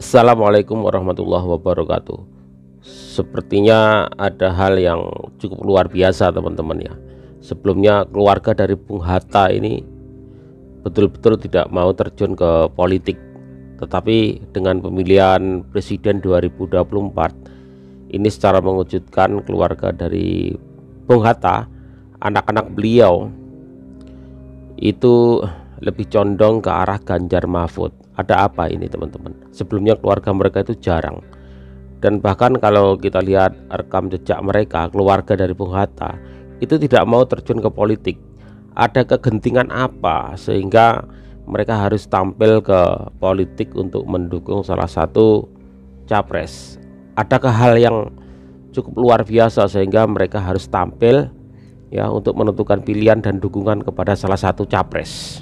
Assalamualaikum warahmatullahi wabarakatuh. Sepertinya ada hal yang cukup luar biasa teman-teman ya. Sebelumnya keluarga dari Bung Hatta ini betul-betul tidak mau terjun ke politik. Tetapi dengan pemilihan presiden 2024 ini secara mengejutkan, keluarga dari Bung Hatta, anak-anak beliau itu lebih condong ke arah Ganjar Mahfud. Ada apa ini teman-teman? Sebelumnya keluarga mereka itu jarang, dan bahkan kalau kita lihat rekam jejak mereka, keluarga dari Bung Hatta itu tidak mau terjun ke politik. Ada kegentingan apa sehingga mereka harus tampil ke politik untuk mendukung salah satu capres? Adakah hal yang cukup luar biasa sehingga mereka harus tampil ya untuk menentukan pilihan dan dukungan kepada salah satu capres?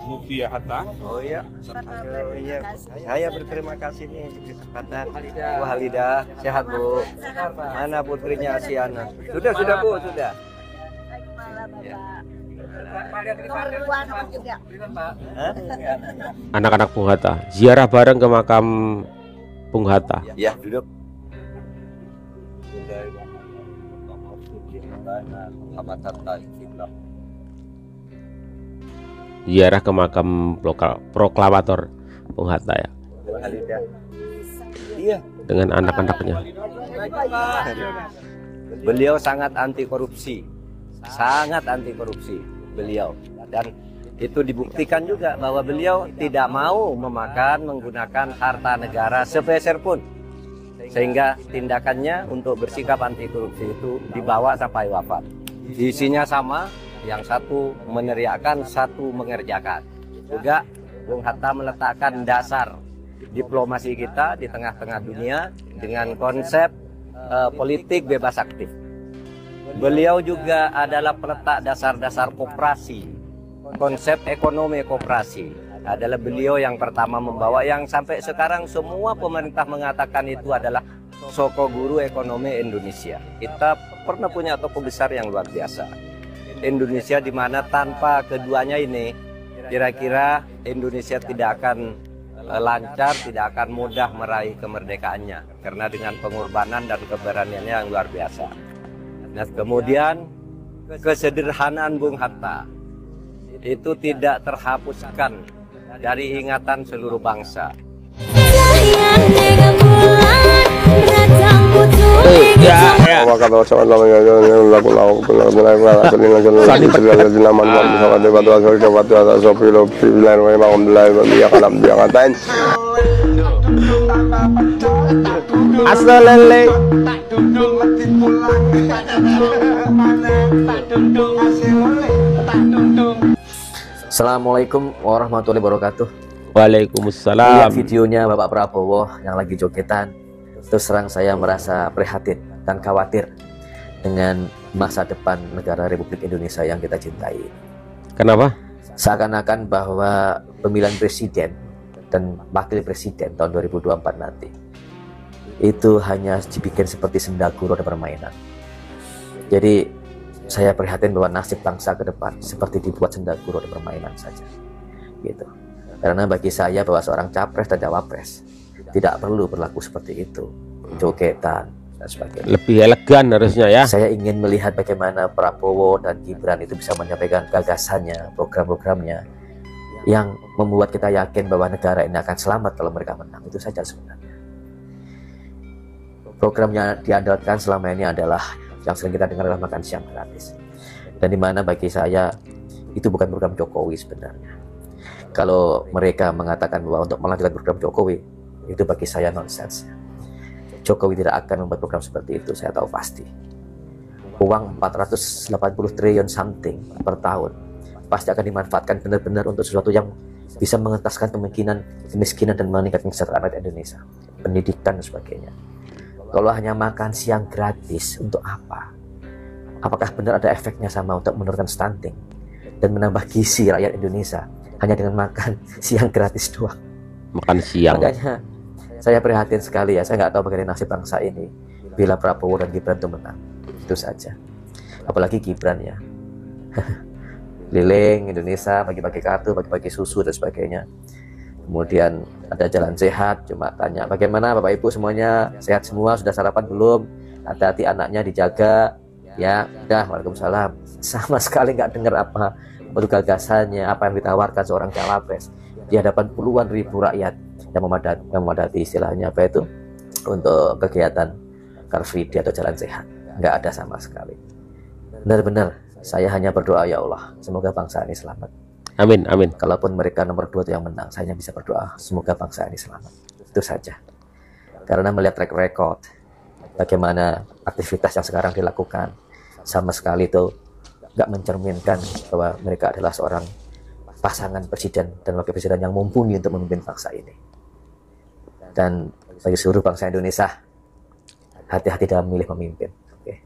Mutia Hatta. Oh iya, saya berterima kasih nih Hatta. Bu Halidah, sehat Bu. Mana putrinya Asiana? Sudah Bu, sudah. Ya. Anak-anak Bung Hatta ziarah bareng ke makam Bung Hatta. Ya, duduk. Ziarah ke makam proklamator Bung Hatta ya, Iya. dengan anak-anaknya. Beliau sangat anti korupsi. Sangat anti korupsi beliau, dan itu dibuktikan juga bahwa beliau tidak mau menggunakan harta negara sepeser pun, sehingga tindakannya untuk bersikap anti korupsi itu dibawa sampai wafat. Isinya sama, yang satu meneriakan, satu mengerjakan. Juga Bung Hatta meletakkan dasar diplomasi kita di tengah-tengah dunia dengan konsep politik bebas aktif. Beliau juga adalah peletak dasar-dasar koperasi, konsep ekonomi koperasi. Adalah beliau yang pertama membawa, yang sampai sekarang semua pemerintah mengatakan itu adalah soko guru ekonomi Indonesia. Kita pernah punya tokoh besar yang luar biasa. Indonesia di mana tanpa keduanya ini kira-kira Indonesia tidak akan lancar, tidak akan mudah meraih kemerdekaannya, karena dengan pengorbanan dan keberaniannya yang luar biasa. Nah, kemudian kesederhanaan Bung Hatta itu tidak terhapuskan dari ingatan seluruh bangsa. Assalamualaikum warahmatullahi wabarakatuh. Waalaikumsalam. Lihat videonya Bapak Prabowo yang lagi jogetan, terus terang saya merasa prihatin dan khawatir dengan masa depan negara Republik Indonesia yang kita cintai. Kenapa? Seakan-akan bahwa pemilihan presiden dan wakil presiden tahun 2024 nanti itu hanya dibikin seperti sendaguro dan permainan. Jadi saya prihatin bahwa nasib bangsa ke depan seperti dibuat sendaguro dan permainan saja, gitu. Karena bagi saya bahwa seorang capres dan cawapres tidak perlu berlaku seperti itu, jogetan dan sebagainya. Lebih elegan harusnya ya. Saya ingin melihat bagaimana Prabowo dan Gibran itu bisa menyampaikan gagasannya, program-programnya yang membuat kita yakin bahwa negara ini akan selamat kalau mereka menang. Itu saja sebenarnya. Programnya diandalkan selama ini adalah yang sering kita dengar adalah makan siang gratis, dan dimana bagi saya itu bukan program Jokowi sebenarnya. Kalau mereka mengatakan bahwa untuk melanjutkan program Jokowi, itu bagi saya nonsens. Jokowi tidak akan membuat program seperti itu, saya tahu pasti. Uang 480 triliun something per tahun pasti akan dimanfaatkan benar-benar untuk sesuatu yang bisa mengentaskan kemiskinan dan meningkatkan kesejahteraan rakyat Indonesia, pendidikan dan sebagainya. Kalau hanya makan siang gratis, untuk apa? Apakah benar ada efeknya sama untuk menurunkan stunting dan menambah gizi rakyat Indonesia hanya dengan makan siang gratis doang? Makan siang. Makanya saya prihatin sekali ya. Saya nggak tahu bagaimana nasib bangsa ini bila Prabowo dan Gibran itu menang. Itu saja. Apalagi Gibran ya. keliling Indonesia, bagi-bagi kartu, bagi-bagi susu dan sebagainya. kemudian ada jalan sehat, cuma tanya bagaimana Bapak Ibu semuanya, sehat semua, sudah sarapan belum, hati-hati anaknya dijaga ya. Udah, waalaikumsalam. Sama sekali nggak dengar apa itu gagasannya, apa yang ditawarkan seorang cawapres di hadapan puluhan ribu rakyat yang memadati istilahnya apa itu untuk kegiatan Car Free Day atau jalan sehat. Nggak ada sama sekali. Benar-benar saya hanya berdoa, ya Allah, semoga bangsa ini selamat. Amin, amin. Kalaupun mereka nomor 2 yang menang, saya hanya bisa berdoa semoga bangsa ini selamat. Itu saja. Karena melihat track record bagaimana aktivitas yang sekarang dilakukan, sama sekali itu nggak mencerminkan bahwa mereka adalah seorang pasangan presiden dan wakil presiden yang mumpuni untuk memimpin bangsa ini. Dan bagi seluruh bangsa Indonesia, hati-hati dalam memilih pemimpin. Oke.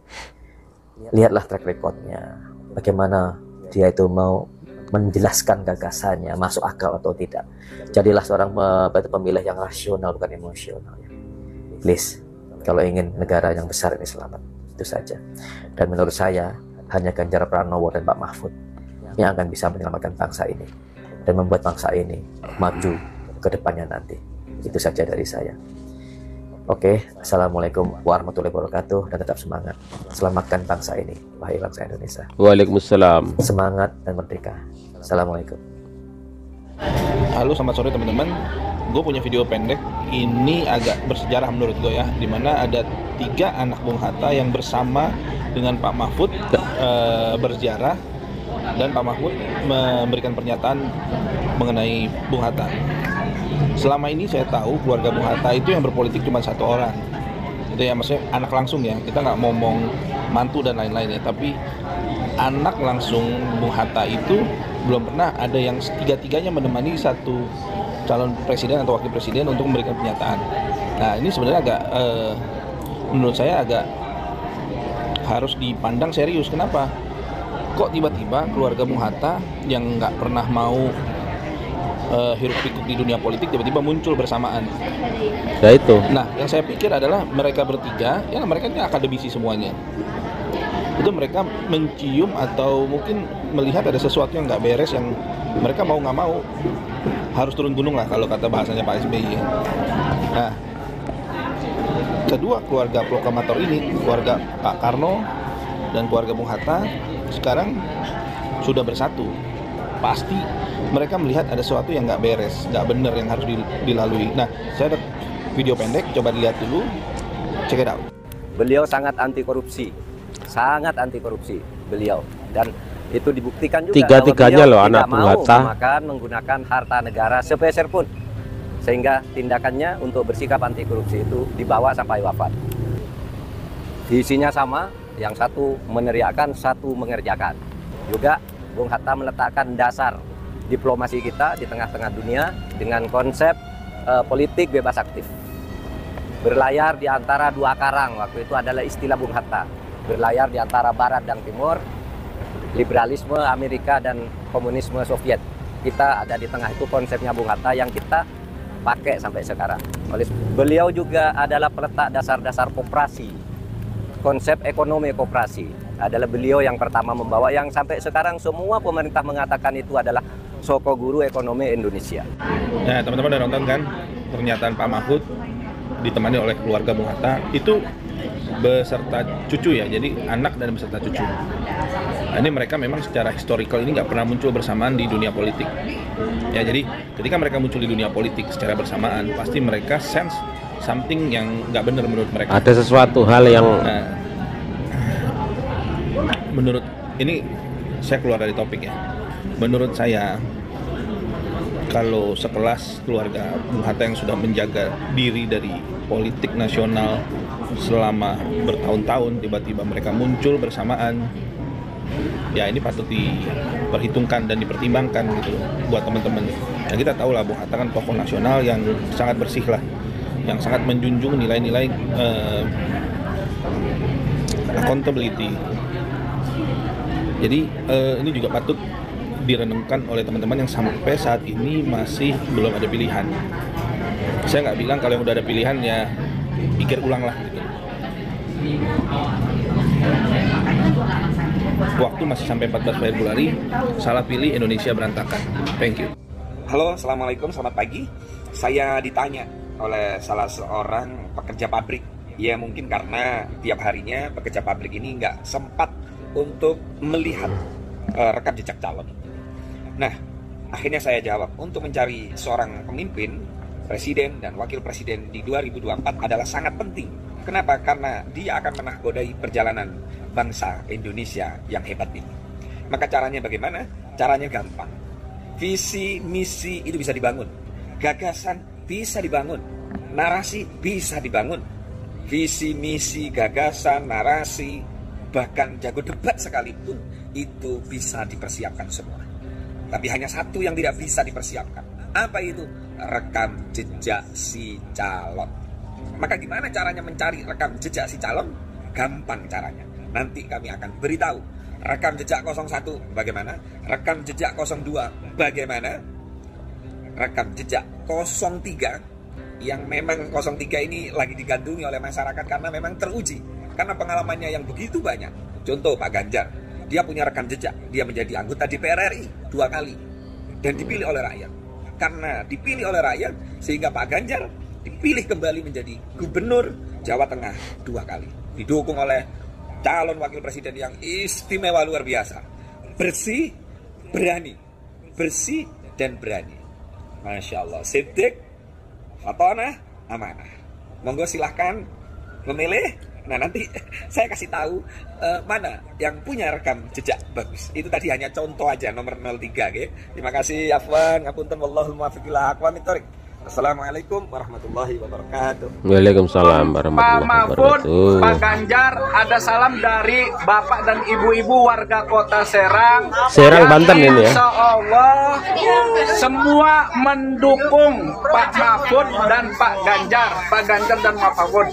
Lihatlah track recordnya, bagaimana dia itu mau menjelaskan gagasannya, masuk akal atau tidak. Jadilah seorang pemilih yang rasional, bukan emosional. Please, kalau ingin negara yang besar ini selamat, itu saja. Dan menurut saya, hanya Ganjar Pranowo dan Pak Mahfud yang akan bisa menyelamatkan bangsa ini dan membuat bangsa ini maju ke depannya nanti. Itu saja dari saya. Oke, Assalamualaikum warahmatullahi wabarakatuh, dan tetap semangat. Selamatkan bangsa ini, wahai bangsa Indonesia. Waalaikumsalam. Semangat dan merdeka. Assalamualaikum. Halo, selamat sore teman-teman. Gue punya video pendek. Ini agak bersejarah menurut gue ya, dimana ada 3 anak Bung Hatta yang bersama dengan Pak Mahfud berziarah, dan Pak Mahfud memberikan pernyataan mengenai Bung Hatta. Selama ini saya tahu keluarga Bung Hatta itu yang berpolitik cuma 1 orang. Itu ya, maksudnya anak langsung ya. Kita nggak ngomong mantu dan lain-lain ya, tapi anak langsung Bung Hatta itu belum pernah ada yang 3-tiganya menemani satu calon presiden atau wakil presiden untuk memberikan pernyataan. Nah, ini sebenarnya agak menurut saya agak harus dipandang serius. Kenapa? Kok tiba-tiba keluarga Bung Hatta yang nggak pernah mau hiruk pikuk di dunia politik tiba-tiba muncul bersamaan. Ya itu. Nah, yang saya pikir adalah mereka bertiga, ya mereka ini akademisi semuanya. Itu mereka mencium atau mungkin melihat ada sesuatu yang nggak beres, yang mereka mau nggak mau harus turun gunung lah kalau kata bahasanya Pak SBY. Nah, kedua keluarga proklamator ini, keluarga Pak Karno dan keluarga Bung Hatta sekarang sudah bersatu. Pasti mereka melihat ada sesuatu yang nggak beres, nggak benar, yang harus dilalui. Nah, saya ada video pendek, coba dilihat dulu, check it out. Beliau sangat anti korupsi beliau, dan itu dibuktikan juga Tiga-tiganya loh anak Bung Hatta menggunakan harta negara sepeser pun, sehingga tindakannya untuk bersikap anti korupsi itu dibawa sampai wafat. Visinya sama, yang satu meneriakan, satu mengerjakan. Juga Bung Hatta meletakkan dasar diplomasi kita di tengah-tengah dunia dengan konsep politik bebas aktif. Berlayar di antara 2 karang, waktu itu adalah istilah Bung Hatta. Berlayar di antara Barat dan Timur, liberalisme Amerika dan komunisme Soviet. Kita ada di tengah, itu konsepnya Bung Hatta yang kita pakai sampai sekarang. Beliau juga adalah peletak dasar-dasar koperasi, konsep ekonomi koperasi. Adalah beliau yang pertama membawa, yang sampai sekarang semua pemerintah mengatakan itu adalah soko guru ekonomi Indonesia. Nah, teman-teman udah nonton kan pernyataan Pak Mahfud ditemani oleh keluarga Bung Hatta, itu beserta cucu ya, jadi anak dan beserta cucu. Nah, ini mereka memang secara historical ini nggak pernah muncul bersamaan di dunia politik. Ya, jadi ketika mereka muncul di dunia politik secara bersamaan, pasti mereka sense something yang nggak benar menurut mereka. ada sesuatu hal yang menurut ini, saya keluar dari topik ya. Menurut saya, kalau sekelas keluarga Bung Hatta yang sudah menjaga diri dari politik nasional selama bertahun-tahun, tiba-tiba mereka muncul bersamaan, ya ini patut diperhitungkan dan dipertimbangkan gitu buat teman-teman. Ya, kita tahu lah Bung Hatta kan tokoh nasional yang sangat bersih lah, yang sangat menjunjung nilai-nilai accountability. Jadi ini juga patut direnungkan oleh teman-teman yang sampai saat ini masih belum ada pilihan. Saya nggak bilang kalau yang udah ada pilihan ya pikir ulang lah gitu. Waktu masih sampai 14 Februari, salah pilih Indonesia berantakan. Thank you. Halo, assalamualaikum, selamat pagi. Saya ditanya oleh salah seorang pekerja pabrik. Ya mungkin karena tiap harinya pekerja pabrik ini nggak sempat untuk melihat rekam jejak calon. Nah, akhirnya saya jawab, untuk mencari seorang pemimpin, presiden dan wakil presiden di 2024 adalah sangat penting. Kenapa? Karena dia akan menahkodai perjalanan bangsa Indonesia yang hebat ini. Maka caranya bagaimana? Caranya gampang. Visi, misi itu bisa dibangun. Gagasan bisa dibangun. Narasi bisa dibangun. Visi, misi, gagasan, narasi, bahkan jago debat sekalipun itu bisa dipersiapkan semua. Tapi hanya satu yang tidak bisa dipersiapkan. Apa itu? Rekam jejak si calon. Maka gimana caranya mencari rekam jejak si calon? Gampang caranya. Nanti kami akan beritahu. Rekam jejak 01 bagaimana? Rekam jejak 02 bagaimana? Rekam jejak 03 yang memang 03 ini lagi digandrungi oleh masyarakat karena memang teruji. Karena pengalamannya yang begitu banyak. Contoh Pak Ganjar, dia punya rekam jejak. Dia menjadi anggota DPR RI 2 kali dan dipilih oleh rakyat. Karena dipilih oleh rakyat sehingga Pak Ganjar dipilih kembali menjadi gubernur Jawa Tengah 2 kali. Didukung oleh calon wakil presiden yang istimewa luar biasa. Bersih, berani. Bersih dan berani. Masya Allah. Siddiq, fatonah, amanah. Monggo silahkan memilih. Nah nanti saya kasih tahu mana yang punya rekam jejak bagus. Itu tadi hanya contoh aja, nomor 03 okay? Terima kasih, afwan, ngapunten, wallahul muwaffiq ila aqwamit thoriq. Assalamualaikum warahmatullahi wabarakatuh. Waalaikumsalam warahmatullahi wabarakatuh. Pak Ganjar, ada salam dari Bapak dan Ibu-ibu warga Kota Serang. Serang, Banten ini ya. Insya Allah semua mendukung Pak Mahfud dan Pak Ganjar. Pak Ganjar dan Pak Mahfud.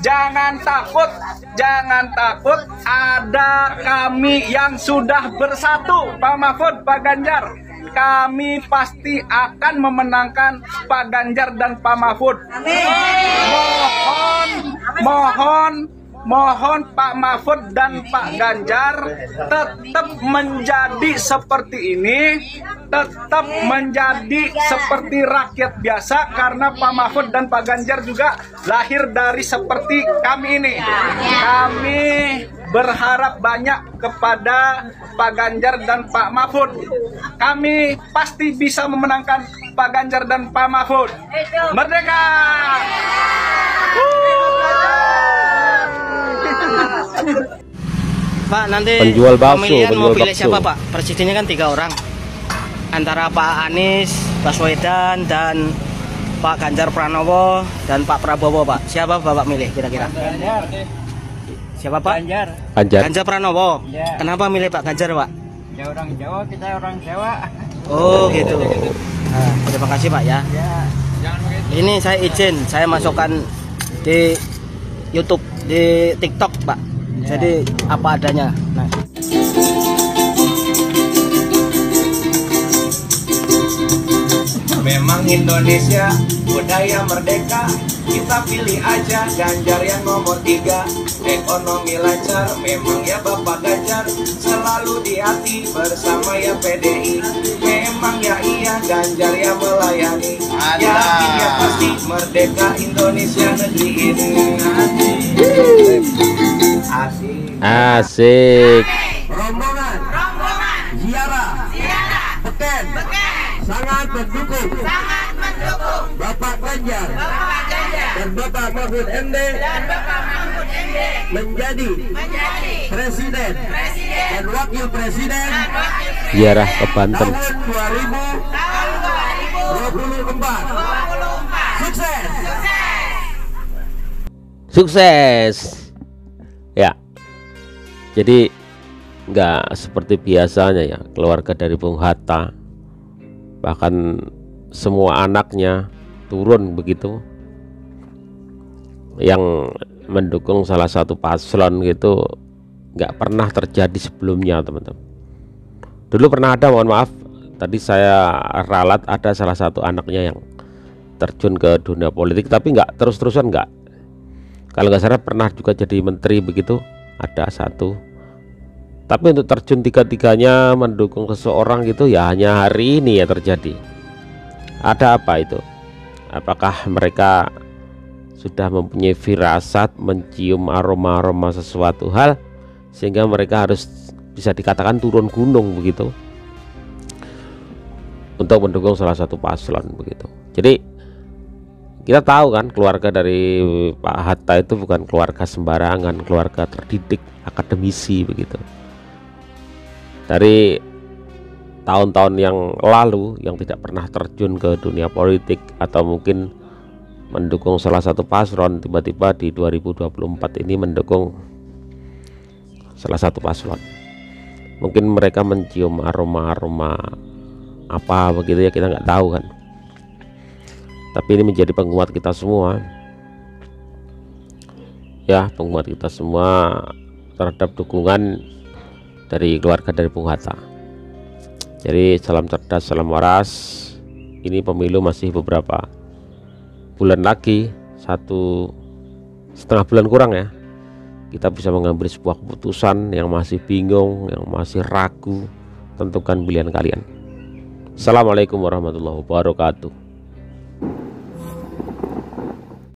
Jangan takut, jangan takut. Ada kami yang sudah bersatu, Pak Mahfud, Pak Ganjar. Kami pasti akan memenangkan Pak Ganjar dan Pak Mahfud. Mohon Pak Mahfud dan Pak Ganjar tetap menjadi seperti ini, tetap menjadi seperti rakyat biasa, karena Pak Mahfud dan Pak Ganjar juga lahir dari seperti kami ini. Kami berharap banyak kepada Pak Ganjar dan Pak Mahfud. Kami pasti bisa memenangkan Pak Ganjar dan Pak Mahfud. Merdeka! Pak, nanti penjual bakso, pemilihan mau pilih bakso. siapa Pak? Presidennya kan 3 orang, antara Pak Anies Baswedan dan Pak Ganjar Pranowo dan Pak Prabowo Pak. Siapa Bapak milih kira-kira? Siapa Pak? Ganjar Pranowo. Ya. Kenapa milih Pak Ganjar Pak? Ya orang Jawa, kita orang Jawa. Oh gitu. Nah, terima kasih Pak ya. Ini saya izin, saya masukkan di YouTube, di TikTok Pak. Jadi apa adanya. Nah. Memang Indonesia budaya merdeka, kita pilih aja Ganjar yang nomor 3. Ekonomi lancar, memang ya Bapak Ganjar, selalu di hati bersama ya PDI. Memang ya iya Ganjar yang melayani, yakin ya pasti merdeka Indonesia negeri ini. Asik. Rombongan ziarah Beken sangat mendukung Bapak Ganjar dan Bapak Mahfud MD menjadi presiden dan wakil presiden Ziarah ke Banten. tahun 2024. Sukses. Sukses. Ya. Jadi nggak seperti biasanya ya, keluarga dari Bung Hatta, bahkan semua anaknya turun begitu, yang mendukung salah satu paslon gitu, nggak pernah terjadi sebelumnya teman-teman. Dulu pernah ada, mohon maaf, tadi saya ralat, ada salah satu anaknya yang terjun ke dunia politik, tapi nggak terus-terusan, nggak. Kalau nggak salah pernah juga jadi menteri begitu, ada satu. Tapi untuk terjun tiga-tiganya mendukung seseorang gitu ya hanya hari ini ya terjadi. Ada apa itu? Apakah mereka sudah mempunyai firasat, mencium aroma-aroma sesuatu hal sehingga mereka harus bisa dikatakan turun gunung begitu untuk mendukung salah satu paslon begitu. Jadi kita tahu kan keluarga dari Pak Hatta itu bukan keluarga sembarangan, keluarga terdidik, akademisi begitu. Dari tahun-tahun yang lalu yang tidak pernah terjun ke dunia politik atau mungkin mendukung salah satu paslon, tiba-tiba di 2024 ini mendukung salah satu paslon. Mungkin mereka mencium aroma-aroma apa begitu ya, kita nggak tahu kan. Tapi ini menjadi penguat kita semua ya, penguat kita semua terhadap dukungan dari keluarga dari Bung Hatta. Jadi salam cerdas, salam waras. Ini pemilu masih beberapa bulan lagi, 1,5 bulan kurang ya, kita bisa mengambil sebuah keputusan. Yang masih bingung, yang masih ragu, tentukan pilihan kalian. Assalamualaikum warahmatullahi wabarakatuh.